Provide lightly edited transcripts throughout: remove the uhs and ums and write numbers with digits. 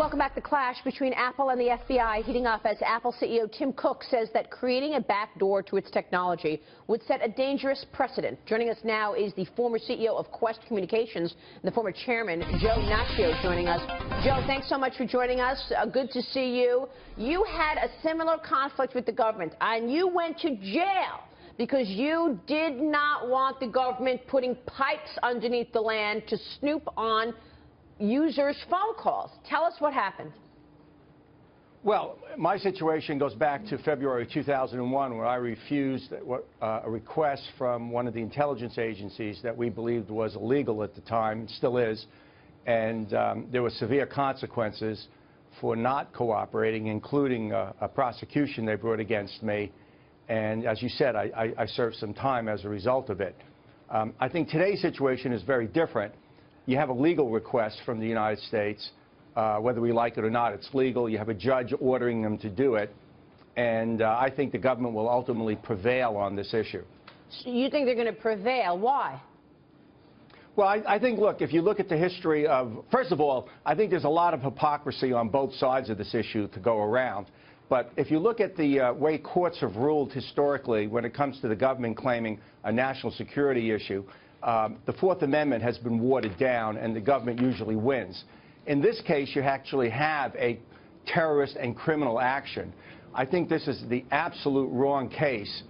Welcome back. The clash between Apple and the FBI heating up as Apple CEO Tim Cook says that creating a backdoor to its technology would set a dangerous precedent. Joining us now is the former CEO of Qwest Communications and the former chairman, Joe Nacchio, joining us. Joe, thanks so much for joining us. Good to see you. You had a similar conflict with the government, and you went to jail because you did not want the government putting pipes underneath the land to snoop on users' phone calls. Tell us what happened. Well, my situation goes back to February 2001, where I refused a request from one of the intelligence agencies that we believed was illegal at the time, and still is, and there were severe consequences for not cooperating, including a prosecution they brought against me. And as you said, I served some time as a result of it. I think today's situation is very different. You have a legal request from the United States. Whether we like it or not, it's legal. You have a judge ordering them to do it. And I think the government will ultimately prevail on this issue. So you think they're going to prevail? Why? Well, I think, look, if you look at the history of, first of all, I think there's a lot of hypocrisy on both sides of this issue to go around. But if you look at the way courts have ruled historically when it comes to the government claiming a national security issue, the Fourth Amendment has been watered down, and the government usually wins. In this case, you actually have a terrorist and criminal action. I think this is the absolute wrong case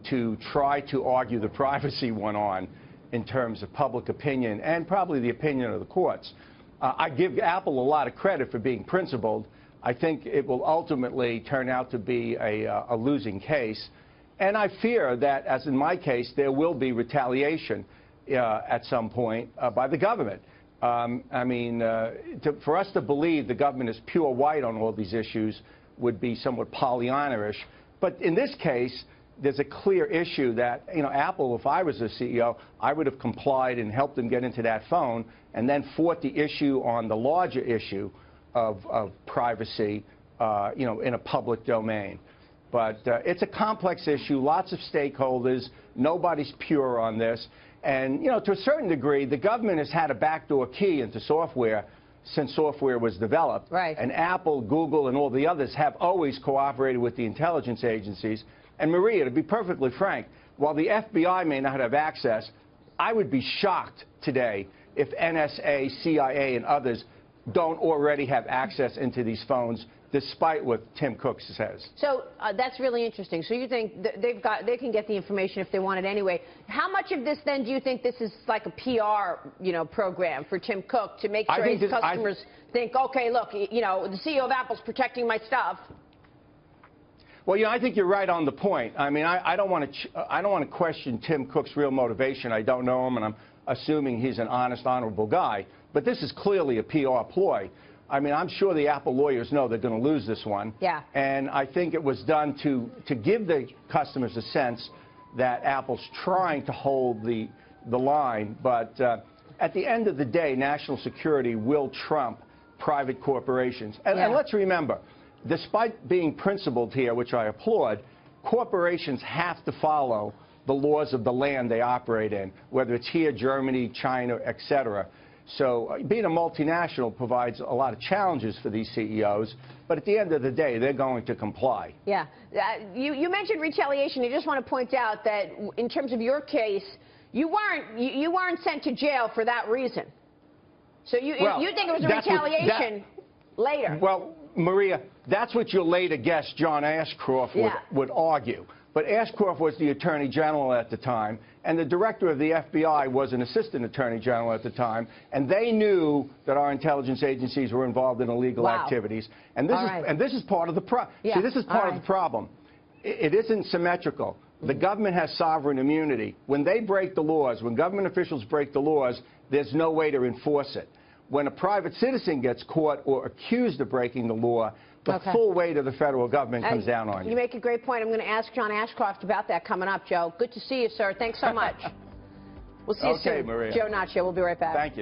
to try to argue the privacy one on in terms of public opinion and probably the opinion of the courts. I give Apple a lot of credit for being principled. I think it will ultimately turn out to be a losing case. And I fear that, as in my case, there will be retaliation at some point by the government. I mean, for us to believe the government is pure white on all these issues would be somewhat Pollyanna-ish. But in this case, there's a clear issue that, you know, Apple, if I was the CEO, I would have complied and helped them get into that phone and then fought the issue on the larger issue of privacy, you know, in a public domain. But it's a complex issue, lots of stakeholders, nobody's pure on this. And, you know, to a certain degree, the government has had a backdoor key into software since software was developed. Right. And Apple, Google, and all the others have always cooperated with the intelligence agencies. And, Maria, to be perfectly frank, while the FBI may not have access, I would be shocked today if NSA, CIA, and others don't already have access into these phones, despite what Tim Cook says. So that's really interesting. So you think they can get the information if they want it anyway. How much of this then do you think this is like a PR, you know, program for Tim Cook to make sure his customers think, okay, look, you know, the CEO of Apple's protecting my stuff? Well, you know, I think you're right on the point. I mean, I don't want to question Tim Cook's real motivation. I don't know him, and I'm assuming he's an honest, honorable guy. But this is clearly a PR ploy. I mean, I'm sure the Apple lawyers know they're going to lose this one. Yeah. And I think it was done to give the customers a sense that Apple's trying to hold the line. But at the end of the day, national security will trump private corporations. And let's remember, despite being principled here, which I applaud, corporations have to follow the laws of the land they operate in, whether it's here, Germany, China, et cetera. So being a multinational provides a lot of challenges for these CEOs, but at the end of the day, they're going to comply. Yeah. You mentioned retaliation. I just want to point out that in terms of your case, you weren't sent to jail for that reason. So you think it was a retaliation later? Well, Maria, that's what your later guest, John Ashcroft, would argue. But Ashcroft was the Attorney General at the time, and the Director of the FBI was an Assistant Attorney General at the time, and they knew that our intelligence agencies were involved in illegal activities. And this is part of the problem. See, this is part of the problem. It isn't symmetrical. The government has sovereign immunity. When they break the laws, when government officials break the laws, there's no way to enforce it. When a private citizen gets caught or accused of breaking the law, the full weight of the federal government comes down on you. You make a great point. I'm going to ask John Ashcroft about that coming up, Joe. Good to see you, sir. Thanks so much. We'll see you soon. Maria. Joe Nacchio. We'll be right back. Thank you.